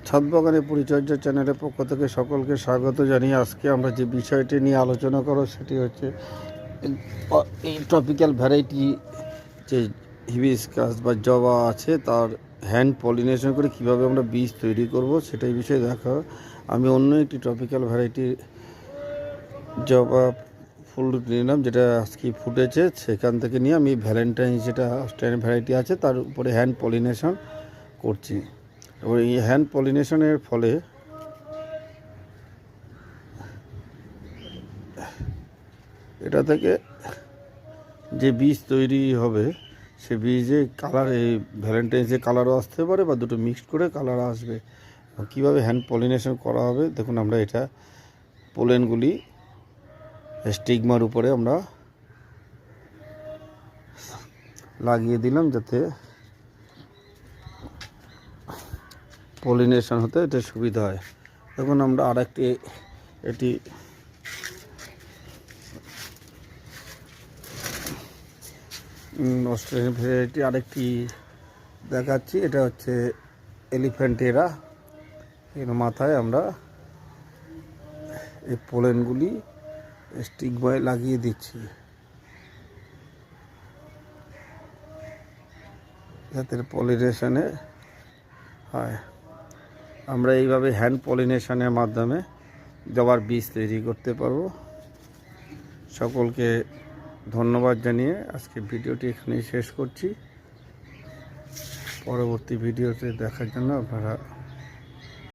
ছাদ বাগানের পরিচর্যা চ্যানেলের পক্ষ থেকে সকলকে স্বাগত জানিয়ে আজকে আমরা যে বিষয়টি নিয়ে আলোচনা করব সেটি হচ্ছে এই ট্রপিক্যাল ভ্যারাইটি যে হিবিস্কাস বা জবা আছে তার হ্যান্ড পলিনেশন করে কীভাবে আমরা বীজ তৈরি করব সেটাই বিষয়ে দেখা। আমি অন্য একটি ট্রপিক্যাল ভ্যারাইটির জবা ফুল নিলাম যেটা আজকে ফুটেছে, সেখান থেকে নিয়ে আমি ভ্যালেন্টাইন যেটা অস্ট্রেলিয়ান ভ্যারাইটি আছে তার উপরে হ্যান্ড পলিনেশন করছি। এবং এই হ্যান্ড পলিনেশনের ফলে এটা থেকে যে বীজ তৈরি হবে সে বীজে কালার, এই ভ্যালেন্টাইন্সের কালারও আসতে পারে বা দুটো মিক্সড করে কালার আসবে। কীভাবে হ্যান্ড পলিনেশন করা হবে দেখুন, আমরা এটা পোলেনগুলি স্টিগমার উপরে আমরা লাগিয়ে দিলাম যাতে পলিনেশন হতে এটা সুবিধা হয়। দেখুন আমরা আরেকটি এটি অস্ট্রেলিয়ান ভ্যারাইটি আরেকটি দেখাচ্ছি। এটা হচ্ছে এলিফ্যান্টেরা। এর মাথায় আমরা এই পোলেনগুলি স্টিগমায় লাগিয়ে দিচ্ছি যাতে পলিনেশনে হয়। আমরা এইভাবে হ্যান্ড পলিনেশনের মাধ্যমে জবার বীজ তৈরি করতে পারবো। সকলকে ধন্যবাদ জানিয়ে আজকে ভিডিওটি এখানেই শেষ করছি। পরবর্তী ভিডিওতে দেখার জন্য আপনারা